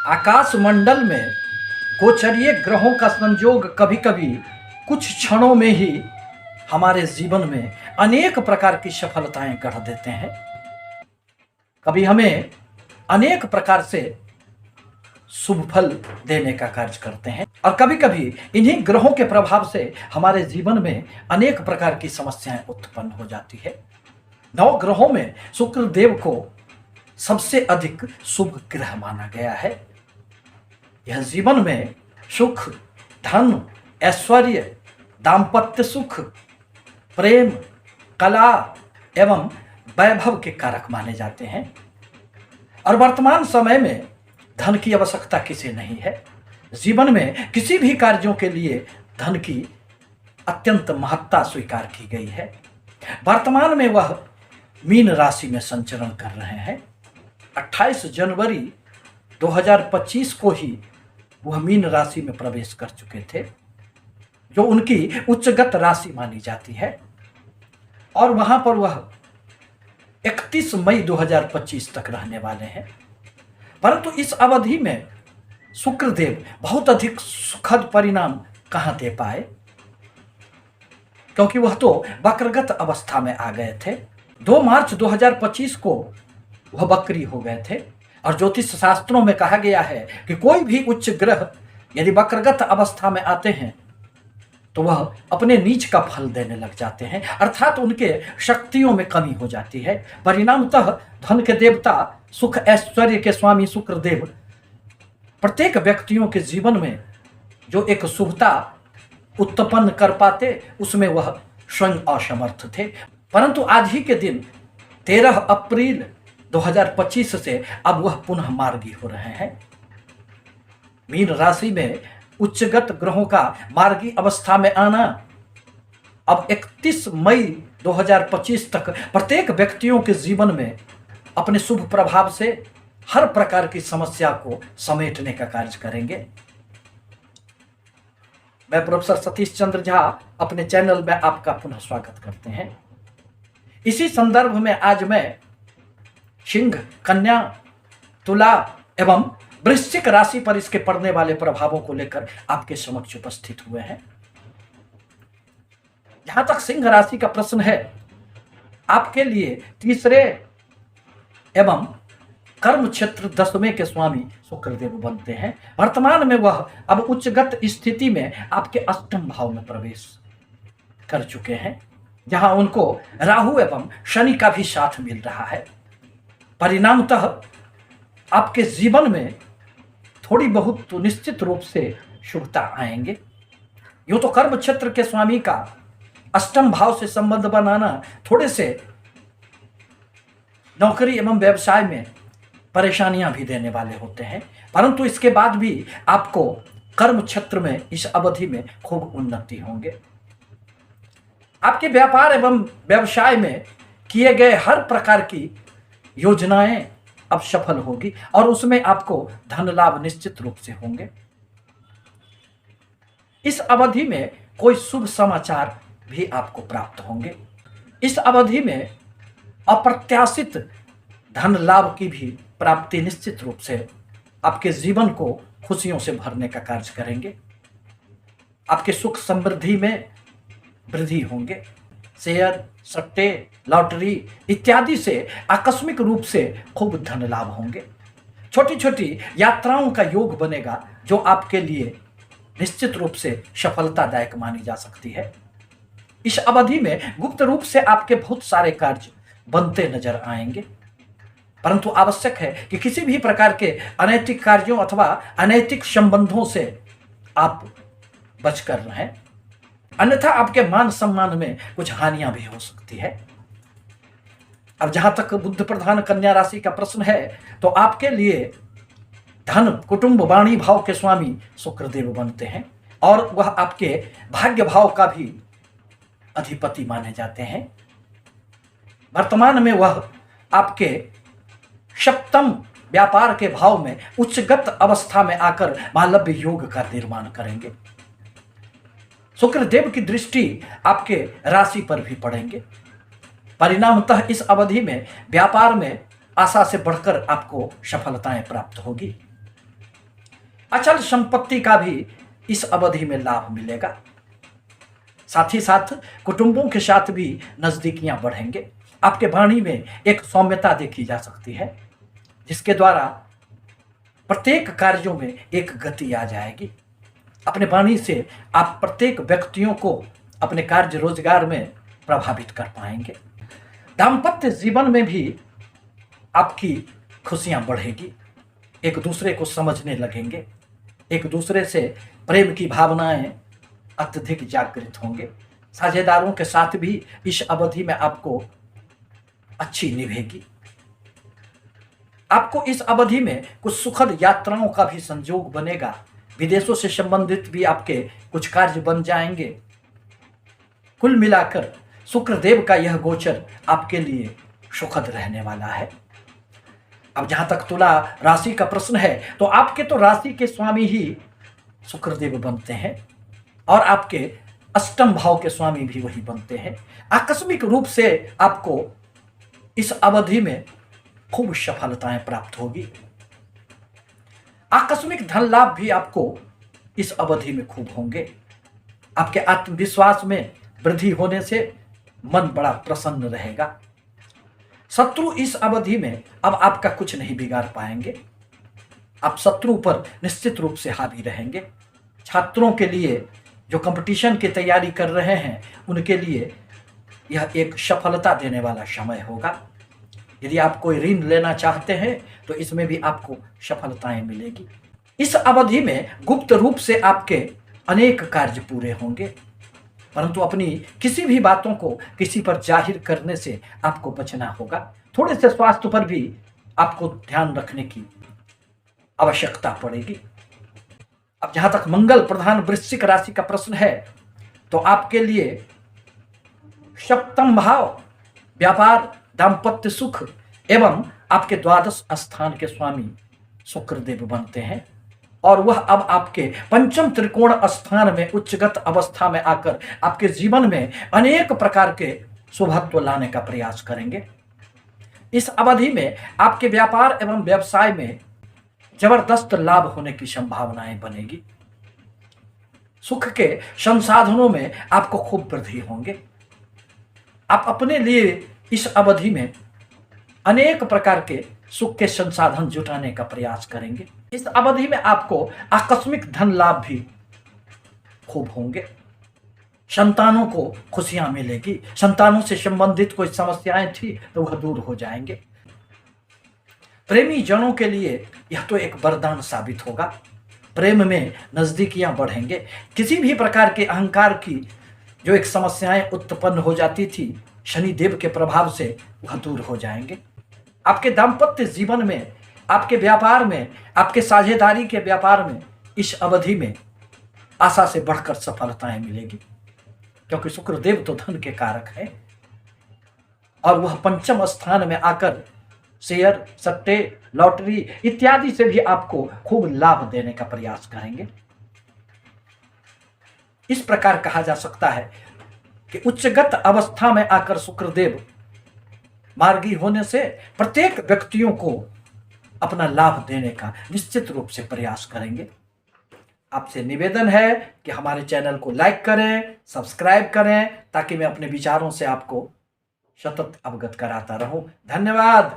आकाश मंडल में गोचरीय ग्रहों का संयोग कभी कभी कुछ क्षणों में ही हमारे जीवन में अनेक प्रकार की सफलताएं गढ़ देते हैं। कभी हमें अनेक प्रकार से शुभ फल देने का कार्य करते हैं और कभी कभी इन्हीं ग्रहों के प्रभाव से हमारे जीवन में अनेक प्रकार की समस्याएं उत्पन्न हो जाती है। 9 ग्रहों में शुक्र देव को सबसे अधिक शुभ ग्रह माना गया है। यह जीवन में सुख, धन, ऐश्वर्य, दाम्पत्य सुख, प्रेम, कला एवं वैभव के कारक माने जाते हैं और वर्तमान समय में धन की आवश्यकता किसे नहीं है। जीवन में किसी भी कार्यों के लिए धन की अत्यंत महत्ता स्वीकार की गई है। वर्तमान में वह मीन राशि में संचरण कर रहे हैं। 28 जनवरी 2025 को ही वह मीन राशि में प्रवेश कर चुके थे, जो उनकी उच्चगत राशि मानी जाती है और वहां पर वह 31 मई 2025 तक रहने वाले हैं। परंतु इस अवधि में शुक्रदेव बहुत अधिक सुखद परिणाम कहां दे पाए, क्योंकि वह तो वक्रगत अवस्था में आ गए थे। 2 मार्च 2025 को वह वक्री हो गए थे और ज्योतिष शास्त्रों में कहा गया है कि कोई भी उच्च ग्रह यदि वक्रगत अवस्था में आते हैं तो वह अपने नीच का फल देने लग जाते हैं, अर्थात उनके शक्तियों में कमी हो जाती है। परिणामतः धन के देवता, सुख ऐश्वर्य के स्वामी शुक्रदेव प्रत्येक व्यक्तियों के जीवन में जो एक शुभता उत्पन्न कर पाते, उसमें वह स्वयं असमर्थ थे। परंतु आज ही के दिन 13 अप्रैल 2025 से अब वह पुनः मार्गी हो रहे हैं। मीन राशि में उच्चगत ग्रहों का मार्गी अवस्था में आना अब 31 मई 2025 तक प्रत्येक व्यक्तियों के जीवन में अपने शुभ प्रभाव से हर प्रकार की समस्या को समेटने का कार्य करेंगे। मैं प्रोफेसर सतीश चंद्र झा अपने चैनल में आपका पुनः स्वागत करते हैं। इसी संदर्भ में आज मैं सिंह, कन्या, तुला एवं वृश्चिक राशि पर इसके पड़ने वाले प्रभावों को लेकर आपके समक्ष उपस्थित हुए हैं। जहां तक सिंह राशि का प्रश्न है, आपके लिए तीसरे एवं कर्म क्षेत्र 10वें के स्वामी शुक्रदेव बनते हैं। वर्तमान में वह अब उच्चगत स्थिति में आपके अष्टम भाव में प्रवेश कर चुके हैं, जहां उनको राहु एवं शनि का भी साथ मिल रहा है। परिणामतः आपके जीवन में थोड़ी बहुत तो निश्चित रूप से शुभता आएंगे। यूं तो कर्म क्षेत्र के स्वामी का अष्टम भाव से संबंध बनाना थोड़े से नौकरी एवं व्यवसाय में परेशानियां भी देने वाले होते हैं, परंतु इसके बाद भी आपको कर्म क्षेत्र में इस अवधि में खूब उन्नति होंगे। आपके व्यापार एवं व्यवसाय में किए गए हर प्रकार की योजनाएं अब सफल होगी और उसमें आपको धन लाभ निश्चित रूप से होंगे। इस अवधि में कोई शुभ समाचार भी आपको प्राप्त होंगे। इस अवधि में अप्रत्याशित धन लाभ की भी प्राप्ति निश्चित रूप से आपके जीवन को खुशियों से भरने का कार्य करेंगे। आपके सुख समृद्धि में वृद्धि होंगे। शेयर, सट्टे, लॉटरी इत्यादि से आकस्मिक रूप से खूब धन लाभ होंगे। छोटी छोटी यात्राओं का योग बनेगा, जो आपके लिए निश्चित रूप से सफलतादायक मानी जा सकती है। इस अवधि में गुप्त रूप से आपके बहुत सारे कार्य बनते नजर आएंगे, परंतु आवश्यक है कि किसी भी प्रकार के अनैतिक कार्यों अथवा अनैतिक संबंधों से आप बचकर रहें, अन्यथा आपके मान सम्मान में कुछ हानियां भी हो सकती है। अब जहां तक बुध प्रधान कन्या राशि का प्रश्न है, तो आपके लिए धन, कुटुंब, वाणी भाव के स्वामी शुक्रदेव बनते हैं और वह आपके भाग्य भाव का भी अधिपति माने जाते हैं। वर्तमान में वह आपके सप्तम व्यापार के भाव में उच्चगत अवस्था में आकर मालव्य योग का निर्माण करेंगे। शुक्रदेव की दृष्टि आपके राशि पर भी पड़ेंगे। परिणामतः इस अवधि में व्यापार में आशा से बढ़कर आपको सफलताएं प्राप्त होगी। अचल संपत्ति का भी इस अवधि में लाभ मिलेगा। साथ ही साथ कुटुंबों के साथ भी नजदीकियां बढ़ेंगे। आपके वाणी में एक सौम्यता देखी जा सकती है, जिसके द्वारा प्रत्येक कार्यों में एक गति आ जाएगी। अपने वाणी से आप प्रत्येक व्यक्तियों को अपने कार्य रोजगार में प्रभावित कर पाएंगे। दाम्पत्य जीवन में भी आपकी खुशियां बढ़ेगी। एक दूसरे को समझने लगेंगे, एक दूसरे से प्रेम की भावनाएं अत्यधिक जागृत होंगे। साझेदारों के साथ भी इस अवधि में आपको अच्छी निभेगी। आपको इस अवधि में कुछ सुखद यात्राओं का भी संयोग बनेगा। विदेशों से संबंधित भी आपके कुछ कार्य बन जाएंगे। कुल मिलाकर शुक्रदेव का यह गोचर आपके लिए सुखद रहने वाला है। अब जहां तक तुला राशि का प्रश्न है, तो आपके तो राशि के स्वामी ही शुक्रदेव बनते हैं और आपके अष्टम भाव के स्वामी भी वही बनते हैं। आकस्मिक रूप से आपको इस अवधि में खूब सफलताएं प्राप्त होगी। आकस्मिक धन लाभ भी आपको इस अवधि में खूब होंगे। आपके आत्मविश्वास में वृद्धि होने से मन बड़ा प्रसन्न रहेगा। शत्रु इस अवधि में अब आपका कुछ नहीं बिगाड़ पाएंगे। आप शत्रु पर निश्चित रूप से हावी रहेंगे। छात्रों के लिए जो कंपटीशन की तैयारी कर रहे हैं, उनके लिए यह एक सफलता देने वाला समय होगा। यदि आप कोई ऋण लेना चाहते हैं तो इसमें भी आपको सफलताएं मिलेगी। इस अवधि में गुप्त रूप से आपके अनेक कार्य पूरे होंगे, परंतु अपनी किसी भी बातों को किसी पर जाहिर करने से आपको बचना होगा। थोड़े से स्वास्थ्य पर भी आपको ध्यान रखने की आवश्यकता पड़ेगी। अब जहां तक मंगल प्रधान वृश्चिक राशि का प्रश्न है, तो आपके लिए सप्तम भाव व्यापार, दाम्पत्य सुख एवं आपके द्वादश स्थान के स्वामी शुक्रदेव बनते हैं और वह अब आपके पंचम त्रिकोण स्थान में उच्चगत अवस्था में आकर आपके जीवन में अनेक प्रकार के शुभत्व लाने का प्रयास करेंगे। इस अवधि में आपके व्यापार एवं व्यवसाय में जबरदस्त लाभ होने की संभावनाएं बनेगी। सुख के संसाधनों में आपको खूब वृद्धि होंगे। आप अपने लिए इस अवधि में अनेक प्रकार के सुख के संसाधन जुटाने का प्रयास करेंगे। इस अवधि में आपको आकस्मिक धन लाभ भी खूब होंगे। संतानों को खुशियां मिलेगी। संतानों से संबंधित कोई समस्याएं थी तो वह दूर हो जाएंगे। प्रेमी जनों के लिए यह तो एक वरदान साबित होगा। प्रेम में नजदीकियां बढ़ेंगे। किसी भी प्रकार के अहंकार की जो एक समस्याएं उत्पन्न हो जाती थी, शनिदेव के प्रभाव से वह दूर हो जाएंगे। आपके दाम्पत्य जीवन में, आपके व्यापार में, आपके साझेदारी के व्यापार में इस अवधि में आशा से बढ़कर सफलताएं मिलेगी, क्योंकि शुक्रदेव तो धन के कारक है और वह पंचम स्थान में आकर शेयर, सट्टे, लॉटरी इत्यादि से भी आपको खूब लाभ देने का प्रयास करेंगे। इस प्रकार कहा जा सकता है कि उच्चगत अवस्था में आकर शुक्रदेव मार्गी होने से प्रत्येक व्यक्तियों को अपना लाभ देने का निश्चित रूप से प्रयास करेंगे। आपसे निवेदन है कि हमारे चैनल को लाइक करें, सब्सक्राइब करें, ताकि मैं अपने विचारों से आपको सतत अवगत कराता रहूं। धन्यवाद।